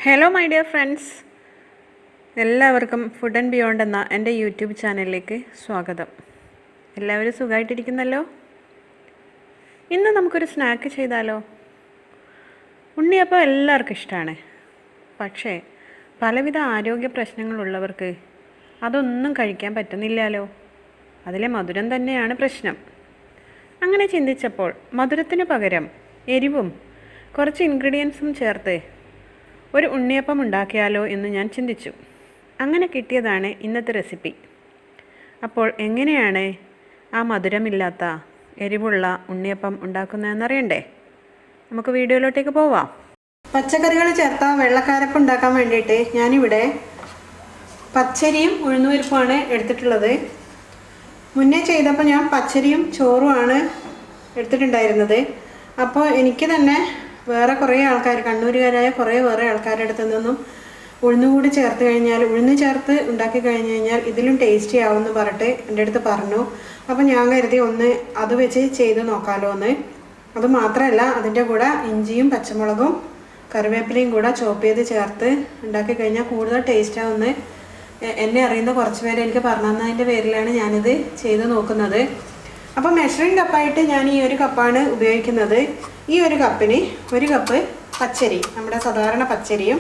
Hello my dear friends, എല്ലാവർക്കും food and beyond എന്ന എൻ്റെ യൂട്യൂബ് ചാനലിലേക്ക് സ്വാഗതം. എല്ലാവരും സുഖമായിട്ടിരിക്കുന്നല്ലോ. ഇന്ന് നമുക്കൊരു സ്നാക്ക് ചെയ്താലോ? ഉണ്ണിയപ്പം എല്ലാവർക്കും ഇഷ്ടമാണ്. പക്ഷേ പലവിധ ആരോഗ്യ പ്രശ്നങ്ങളുള്ളവർക്ക് അതൊന്നും കഴിക്കാൻ പറ്റുന്നില്ലല്ലോ. അതിലെ മധുരം തന്നെയാണ് പ്രശ്നം. അങ്ങനെ ചിന്തിച്ചപ്പോൾ മധുരത്തിന് പകരം എരിവും കുറച്ച് ഇൻഗ്രീഡിയൻസും ചേർത്ത് ഒരു ഉണ്ണിയപ്പം ഉണ്ടാക്കിയാലോ എന്ന് ഞാൻ ചിന്തിച്ചു. അങ്ങനെ കിട്ടിയതാണ് ഇന്നത്തെ റെസിപ്പി. അപ്പോൾ എങ്ങനെയാണ് ആ മധുരമില്ലാത്ത എരിവുള്ള ഉണ്ണിയപ്പം ഉണ്ടാക്കുന്നതെന്നറിയണ്ടേ? നമുക്ക് വീഡിയോയിലോട്ടേക്ക് പോവാം. പച്ചക്കറികൾ ചേർത്ത വെള്ളക്കാരപ്പം ഉണ്ടാക്കാൻ വേണ്ടിയിട്ട് ഞാനിവിടെ പച്ചരിയും ഉഴുന്നുപരിപ്പുമാണ് എടുത്തിട്ടുള്ളത്. മുന്നേ ചെയ്തപ്പോൾ ഞാൻ പച്ചരിയും ചോറുമാണ് എടുത്തിട്ടുണ്ടായിരുന്നത്. അപ്പോൾ എനിക്ക് തന്നെ വേറെ കുറേ ആൾക്കാർ, കണ്ണൂരുകാരായ വേറെ ആൾക്കാരുടെ അടുത്ത് നിന്നും ഉഴുന്നുകൂടി ചേർത്ത് കഴിഞ്ഞാൽ, ഉഴുന്ന് ചേർത്ത് ഉണ്ടാക്കി കഴിഞ്ഞ് കഴിഞ്ഞാൽ ഇതിലും ടേസ്റ്റി ആവുമെന്ന് പറഞ്ഞിട്ട് എൻ്റെ അടുത്ത് പറഞ്ഞു. അപ്പോൾ ഞാൻ കരുതി ഒന്ന് അത് വെച്ച് ചെയ്ത് നോക്കാമല്ലോ എന്ന്. അത് മാത്രമല്ല, അതിൻ്റെ കൂടെ ഇഞ്ചിയും പച്ചമുളകും കറിവേപ്പിലയും കൂടെ ചോപ്പ് ചെയ്ത് ചേർത്ത് ഉണ്ടാക്കി കഴിഞ്ഞാൽ കൂടുതൽ ടേസ്റ്റ് ആവുമെന്ന് എന്നെ അറിയുന്ന കുറച്ച് പേര് എനിക്ക് പറഞ്ഞു തന്നതിൻ്റെ പേരിലാണ് ഞാനിത് ചെയ്ത് നോക്കുന്നത്. അപ്പോൾ മെഷറിംഗ് കപ്പായിട്ട് ഞാൻ ഈ ഒരു കപ്പാണ് ഉപയോഗിക്കുന്നത്. ഈ ഒരു കപ്പിന് 1 കപ്പ് പച്ചരി, നമ്മുടെ സാധാരണ പച്ചരിയും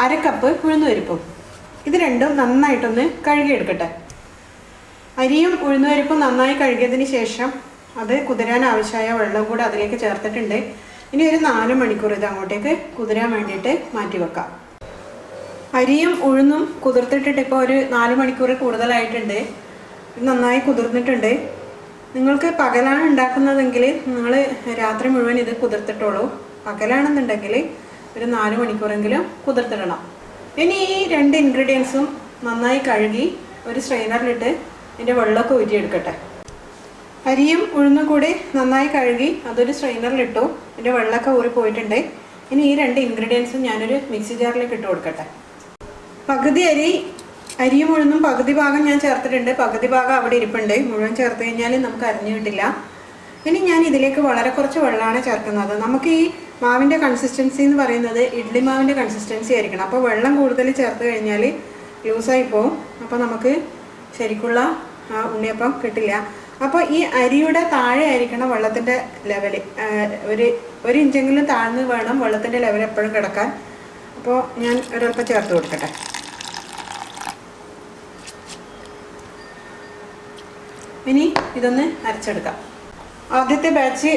1/2 കപ്പ് ഉഴുന്നുപരിപ്പും, ഇത് രണ്ടും നന്നായിട്ടൊന്ന് കഴുകിയെടുക്കട്ടെ. അരിയും ഉഴുന്നുപരിപ്പും നന്നായി കഴുകിയതിന് ശേഷം അത് കുതിരാൻ ആവശ്യമായ വെള്ളം കൂടെ അതിലേക്ക് ചേർത്തിട്ടുണ്ട്. ഇനി ഒരു 4 മണിക്കൂർ ഇത് അങ്ങോട്ടേക്ക് കുതിരാൻ വേണ്ടിയിട്ട് മാറ്റി വെക്കാം. അരിയും ഉഴുന്നും കുതിർത്തിട്ടിട്ട് ഇപ്പോൾ ഒരു 4 മണിക്കൂർ കൂടുതലായിട്ടുണ്ട്. ഇത് നന്നായി കുതിർന്നിട്ടുണ്ട്. നിങ്ങൾക്ക് പകലാണ് ഉണ്ടാക്കുന്നതെങ്കിൽ നിങ്ങൾ രാത്രി മുഴുവൻ ഇത് കുതിർത്തിട്ടോളൂ. പകലാണെന്നുണ്ടെങ്കിൽ ഒരു 4 മണിക്കൂറെങ്കിലും കുതിർത്തിടണം. ഇനി ഈ 2 ഇൻഗ്രീഡിയൻസും നന്നായി കഴുകി ഒരു സ്ട്രെയിനറിലിട്ട് ഇതിൻ്റെ വെള്ളമൊക്കെ ഊറ്റിയെടുക്കട്ടെ. അരിയും ഉഴുന്നും കൂടി നന്നായി കഴുകി അതൊരു സ്ട്രെയിനറിലിട്ടു. ഇതിൻ്റെ വെള്ളമൊക്കെ ഊറിപ്പോയിട്ടുണ്ട്. ഇനി ഈ 2 ഇൻഗ്രീഡിയൻസും ഞാനൊരു മിക്സി ജാറിലേക്ക് ഇട്ട് കൊടുക്കട്ടെ. പകുതി അരിയും ഉഴുന്നും പകുതി ഭാഗം ഞാൻ ചേർത്തിട്ടുണ്ട്. പകുതി ഭാഗം അവിടെ ഇരിപ്പുണ്ട്. മുഴുവൻ ചേർത്ത് കഴിഞ്ഞാൽ നമുക്ക് അരിഞ്ഞു കിട്ടില്ല. ഇനി ഞാൻ ഇതിലേക്ക് വളരെ കുറച്ച് വെള്ളമാണ് ചേർക്കുന്നത്. നമുക്ക് ഈ മാവിൻ്റെ കൺസിസ്റ്റൻസി എന്ന് പറയുന്നത് ഇഡ്ഡലി മാവിൻ്റെ കൺസിസ്റ്റൻസി ആയിരിക്കണം. അപ്പോൾ വെള്ളം കൂടുതൽ ചേർത്ത് കഴിഞ്ഞാൽ ലൂസായി പോവും. അപ്പോൾ നമുക്ക് ശരിക്കുള്ള ഉണ്ണിയപ്പം കിട്ടില്ല. അപ്പോൾ ഈ അരിയുടെ താഴെ ആയിരിക്കണം വെള്ളത്തിൻ്റെ ലെവൽ. ഒരു ഇഞ്ചെങ്കിലും താഴ്ന്ന് വേണം വെള്ളത്തിൻ്റെ ലെവൽ എപ്പോഴും കിടക്കാൻ. അപ്പോൾ ഞാൻ ഒരൽപ്പം ചേർത്ത് കൊടുക്കട്ടെ. ഇനി ഇതൊന്ന് അരച്ചെടുക്കാം. ആദ്യത്തെ ബാച്ച്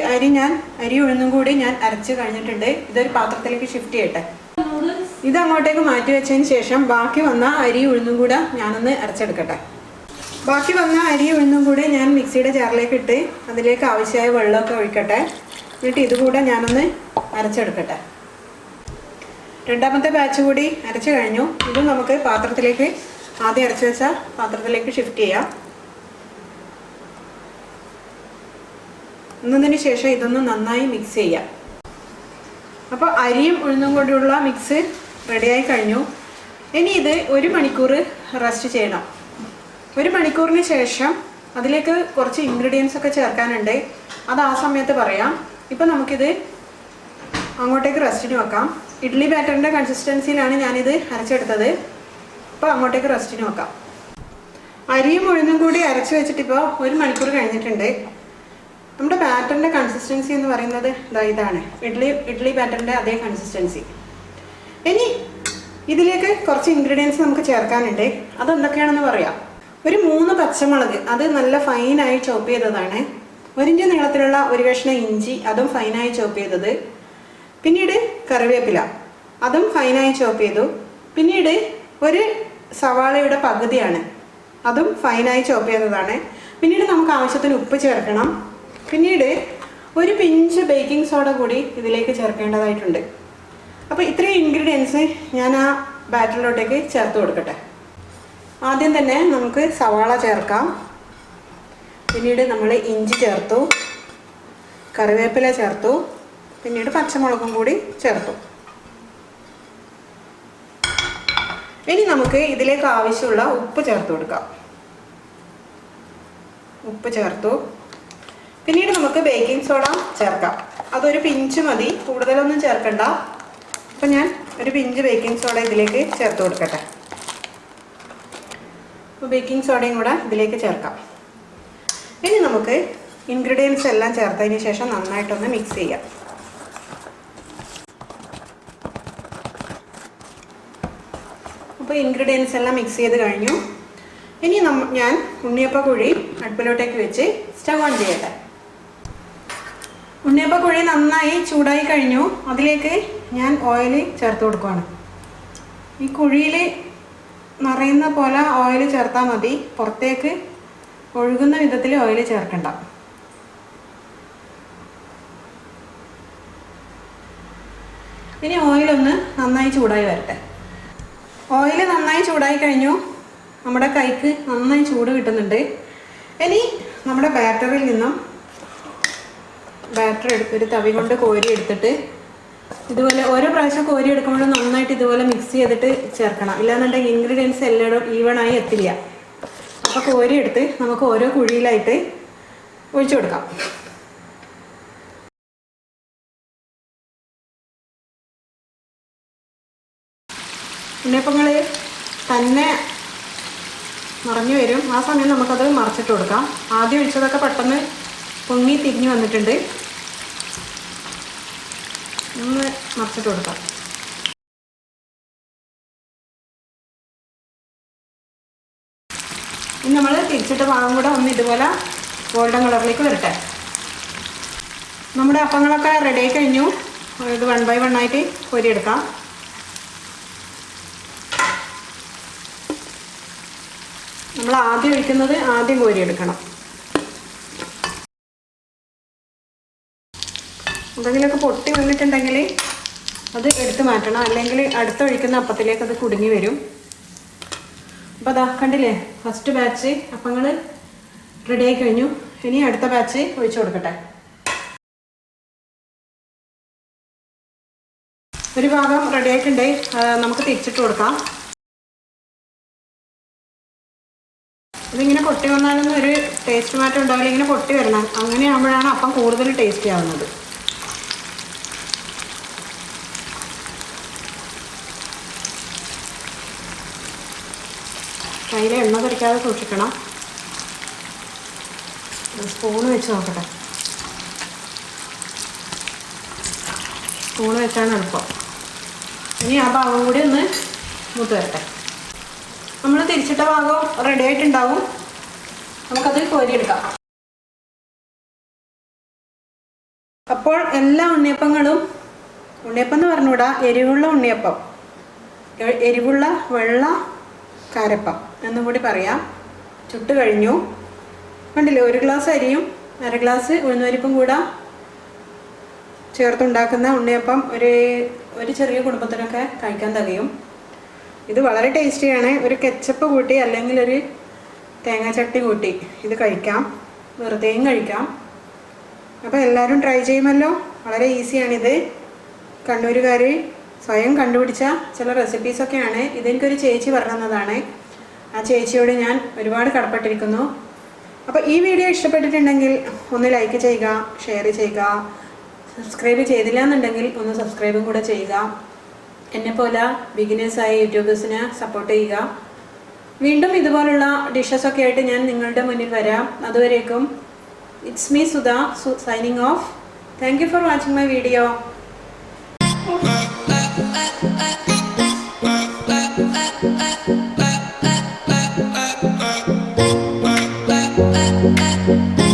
അരി ഉഴുന്നും കൂടി ഞാൻ അരച്ച് കഴിഞ്ഞിട്ടുണ്ട്. ഇതൊരു പാത്രത്തിലേക്ക് ഷിഫ്റ്റ് ചെയ്യട്ടെ. ഇത് അങ്ങോട്ടേക്ക് മാറ്റി വെച്ചതിന് ശേഷം ബാക്കി വന്ന അരി ഉഴുന്നും കൂടെ ഞാനൊന്ന് അരച്ചെടുക്കട്ടെ. ബാക്കി വന്ന അരി ഉഴുന്നും കൂടി ഞാൻ മിക്സിയുടെ ജാറിലേക്ക് ഇട്ട് അതിലേക്ക് ആവശ്യമായ വെള്ളമൊക്കെ ഒഴിക്കട്ടെ. എന്നിട്ട് ഇതുകൂടെ ഞാനൊന്ന് അരച്ചെടുക്കട്ടെ. രണ്ടാമത്തെ ബാച്ച് കൂടി അരച്ച് കഴിഞ്ഞു. ഇതും നമുക്ക് പാത്രത്തിലേക്ക്, ആദ്യം അരച്ച് വെച്ച പാത്രത്തിലേക്ക് ഷിഫ്റ്റ് ചെയ്യാം. എന്നതിന് ശേഷം ഇതൊന്ന് നന്നായി മിക്സ് ചെയ്യാം. അപ്പോൾ അരിയും ഉഴുന്നും കൂടിയുള്ള മിക്സ് റെഡിയായി കഴിഞ്ഞു. ഇനി ഇത് 1 മണിക്കൂർ റെസ്റ്റ് ചെയ്യണം. 1 മണിക്കൂറിന് ശേഷം അതിലേക്ക് കുറച്ച് ഇൻഗ്രീഡിയൻസ് ഒക്കെ ചേർക്കാനുണ്ട്. അത് ആ സമയത്ത് പറയാം. ഇപ്പോൾ നമുക്കിത് അങ്ങോട്ടേക്ക് റെസ്റ്റിന് വെക്കാം. ഇഡ്ഡലി ബാറ്ററിൻ്റെ കൺസിസ്റ്റൻസിയിലാണ് ഞാനിത് അരച്ചെടുത്തത്. അപ്പോൾ അങ്ങോട്ടേക്ക് റെസ്റ്റിന് വെക്കാം. അരിയും ഉഴുന്നും കൂടി അരച്ച് വെച്ചിട്ടിപ്പോൾ 1 മണിക്കൂർ കഴിഞ്ഞിട്ടുണ്ട്. നമ്മുടെ ബാറ്ററിൻ്റെ കൺസിസ്റ്റൻസി എന്ന് പറയുന്നത് ഇതാണ്, ഇഡ്ഡലി ബാറ്ററിൻ്റെ അതേ കൺസിസ്റ്റൻസി. ഇനി ഇതിലേക്ക് കുറച്ച് ഇൻഗ്രീഡിയൻസ് നമുക്ക് ചേർക്കാനുണ്ട്. അതെന്തൊക്കെയാണെന്ന് പറയാം. ഒരു 3 പച്ചമുളക്, അത് നല്ല ഫൈനായി ചോപ്പ് ചെയ്തതാണ്. 1 ഇഞ്ച് നീളത്തിലുള്ള ഒരു കഷ്ണം ഇഞ്ചി, അതും ഫൈനായി ചോപ്പ് ചെയ്തത്. പിന്നീട് കറിവേപ്പില, അതും ഫൈനായി ചോപ്പ് ചെയ്തു. പിന്നീട് ഒരു സവാളയുടെ പകുതിയാണ്, അതും ഫൈനായി ചോപ്പ് ചെയ്തതാണ്. പിന്നീട് നമുക്ക് ആവശ്യത്തിന് ഉപ്പ് ചേർക്കണം. പിന്നീട് ഒരു പിഞ്ച് ബേക്കിംഗ് സോഡ കൂടി ഇതിലേക്ക് ചേർക്കേണ്ടതായിട്ടുണ്ട്. അപ്പോൾ ഇത്രയും ഇൻഗ്രീഡിയൻസ് ഞാൻ ആ ബാറ്ററിലോട്ടേക്ക് ചേർത്ത് കൊടുക്കട്ടെ. ആദ്യം തന്നെ നമുക്ക് സവാള ചേർക്കാം. പിന്നീട് നമ്മൾ ഇഞ്ചി ചേർത്തു, കറിവേപ്പില ചേർത്തു, പിന്നീട് പച്ചമുളകും കൂടി ചേർത്തു. ഇനി നമുക്ക് ഇതിലേക്ക് ആവശ്യമുള്ള ഉപ്പ് ചേർത്ത് കൊടുക്കാം. ഉപ്പ് ചേർത്തു. പിന്നീട് നമുക്ക് ബേക്കിംഗ് സോഡ ചേർക്കാം. അതൊരു പിഞ്ച് മതി, കൂടുതലൊന്നും ചേർക്കണ്ട. അപ്പം ഞാൻ ഒരു പിഞ്ച് ബേക്കിംഗ് സോഡ ഇതിലേക്ക് ചേർത്ത് കൊടുക്കട്ടെ. അപ്പോൾ ബേക്കിംഗ് സോഡയും കൂടെ ഇതിലേക്ക് ചേർക്കാം. ഇനി നമുക്ക് ഇൻഗ്രീഡിയൻസ് എല്ലാം ചേർത്തതിന് ശേഷം നന്നായിട്ടൊന്ന് മിക്സ് ചെയ്യാം. അപ്പോൾ ഇൻഗ്രീഡിയൻസ് എല്ലാം മിക്സ് ചെയ്ത് കഴിഞ്ഞു. ഇനി ഞാൻ ഉണ്ണിയപ്പ കുഴി അടുപ്പിലോട്ടേക്ക് വെച്ച് സ്റ്റവ് ഓൺ ചെയ്യട്ടെ. ഉണ്ണിയപ്പ കുഴി നന്നായി ചൂടായി കഴിഞ്ഞു. അതിലേക്ക് ഞാൻ ഓയിൽ ചേർത്ത് കൊടുക്കുകയാണ്. ഈ കുഴിയിൽ നിറയുന്ന പോലെ ഓയിൽ ചേർത്താൽ മതി, പുറത്തേക്ക് ഒഴുകുന്ന വിധത്തിൽ ഓയിൽ ചേർക്കണ്ട. ഇനി ഓയിലൊന്ന് നന്നായി ചൂടായി വരട്ടെ. ഓയിൽ നന്നായി ചൂടായി കഴിഞ്ഞു. നമ്മുടെ കൈക്ക് നന്നായി ചൂട് കിട്ടുന്നുണ്ട്. ഇനി നമ്മുടെ ബാറ്ററിൽ നിന്നും ബാറ്റർ ഒരു തവി കൊണ്ട് കോരി എടുത്തിട്ട് ഇതുപോലെ ഓരോ പ്രാവശ്യം കോരി എടുക്കുമ്പോഴും നന്നായിട്ട് ഇതുപോലെ മിക്സ് ചെയ്തിട്ട് ചേർക്കണം. ഇല്ലാന്നുണ്ടെങ്കിൽ ഇൻഗ്രീഡിയൻസ് എല്ലായിടും ഈവണായി എത്തില്ല. അപ്പോൾ കോരി എടുത്ത് നമുക്ക് ഓരോ കുഴിയിലായിട്ട് ഒഴിച്ചു കൊടുക്കാം. ഉണ്ണിയപ്പങ്ങൾ തന്നെ നിറഞ്ഞു വരും. ആ സമയം നമുക്കത് മറിച്ചിട്ട് കൊടുക്കാം. ആദ്യം ഒഴിച്ചതൊക്കെ പെട്ടെന്ന് പൊങ്ങി തിരിഞ്ഞു വന്നിട്ടുണ്ട്. ഒന്ന് മറിച്ചിട്ട് കൊടുക്കാം. ഇനി നമ്മൾ തിരിച്ചിട്ട് ഭാഗം കൂടെ ഒന്ന് ഇതുപോലെ ഗോൾഡൻ കളറിലേക്ക് വരട്ടെ. നമ്മുടെ അപ്പങ്ങളൊക്കെ റെഡി ആയി കഴിഞ്ഞു. ഇത് 1 by 1 ആയിട്ട് കോരിയെടുക്കാം. നമ്മൾ ആദ്യം ഒഴിക്കുന്നത് ആദ്യം കോരിയെടുക്കണം. എന്തെങ്കിലുമൊക്കെ പൊട്ടി വന്നിട്ടുണ്ടെങ്കിൽ അത് എടുത്ത് മാറ്റണം, അല്ലെങ്കിൽ അടുത്ത ഒഴിക്കുന്ന അപ്പത്തിലേക്ക് അത് കുടുങ്ങി വരും. അപ്പോൾ അതാ കണ്ടില്ലേ, ഫസ്റ്റ് ബാച്ച് അപ്പങ്ങൾ റെഡി ആയി കഴിഞ്ഞു. ഇനി അടുത്ത ബാച്ച് ഒഴിച്ചു കൊടുക്കട്ടെ. ഒരു ഭാഗം റെഡി ആയിട്ടുണ്ട്, നമുക്ക് തിരിച്ചിട്ട് കൊടുക്കാം. ഇതിങ്ങനെ പൊട്ടി വന്നാലൊന്നും ഒരു ടേസ്റ്റ് മാറ്റം ഉണ്ടാവില്ല. ഇങ്ങനെ പൊട്ടി വരണം, അങ്ങനെയാകുമ്പോഴാണ് അപ്പം കൂടുതൽ ടേസ്റ്റി ആവുന്നത്. കയ്യിൽ എണ്ണ തെറിക്കാതെ സൂക്ഷിക്കണം. സ്പൂണ് വെച്ച് നോക്കട്ടെ. സ്പൂണ് വെച്ചാണ് എളുപ്പം. ഇനി ആ ഭാഗം കൂടി ഒന്ന് മൂത്ത് വരട്ടെ. നമ്മൾ തിരിച്ചിട്ട ഭാഗം റെഡി ആയിട്ടുണ്ടാവും. നമുക്കത് കോരിയെടുക്കാം. അപ്പോൾ എല്ലാ ഉണ്ണിയപ്പങ്ങളും, ഉണ്ണിയപ്പം എന്ന് പറഞ്ഞുകൂടാ, എരിവുള്ള ഉണ്ണിയപ്പം, എരിവുള്ള വെള്ള കാരപ്പം എന്നും കൂടി പറയാം, ചുട്ട് കഴിഞ്ഞു. കണ്ടില്ലേ, 1 ഗ്ലാസ് അരിയും 1/2 ഗ്ലാസ് ഉഴുന്നുപരിപ്പും കൂടെ ചേർത്തുണ്ടാക്കുന്ന ഉണ്ണിയപ്പം ഒരു ചെറിയ കുടുംബത്തിനൊക്കെ കഴിക്കാൻ തികയും. ഇത് വളരെ ടേസ്റ്റിയാണ്. ഒരു കെച്ചപ്പ് കൂട്ടി അല്ലെങ്കിൽ ഒരു തേങ്ങാ ചട്ടി കൂട്ടി ഇത് കഴിക്കാം, വെറുതെയും കഴിക്കാം. അപ്പോൾ എല്ലാവരും ട്രൈ ചെയ്യുമല്ലോ. വളരെ ഈസിയാണിത്. കണ്ണൂരുകാർ സ്വയം കണ്ടുപിടിച്ച ചില റെസിപ്പീസൊക്കെയാണ്. ഇതെനിക്കൊരു ചേച്ചി പറഞ്ഞതാണ്. ആ ചേച്ചിയോട് ഞാൻ ഒരുപാട് കടപ്പെട്ടിരിക്കുന്നു. അപ്പോൾ ഈ വീഡിയോ ഇഷ്ടപ്പെട്ടിട്ടുണ്ടെങ്കിൽ ഒന്ന് ലൈക്ക് ചെയ്യുക, ഷെയർ ചെയ്യുക. സബ്സ്ക്രൈബ് ചെയ്തില്ല എന്നുണ്ടെങ്കിൽ ഒന്ന് സബ്സ്ക്രൈബും കൂടെ ചെയ്യുക. എന്നെപ്പോലെ ബിഗിനേഴ്സായ യൂട്യൂബേഴ്സിനെ സപ്പോർട്ട് ചെയ്യുക. വീണ്ടും ഇതുപോലുള്ള ഡിഷസൊക്കെ ആയിട്ട് ഞാൻ നിങ്ങളുടെ മുന്നിൽ വരാം. അതുവരേക്കും it's me Sudha signing off. Thank you for watching my video. Bye.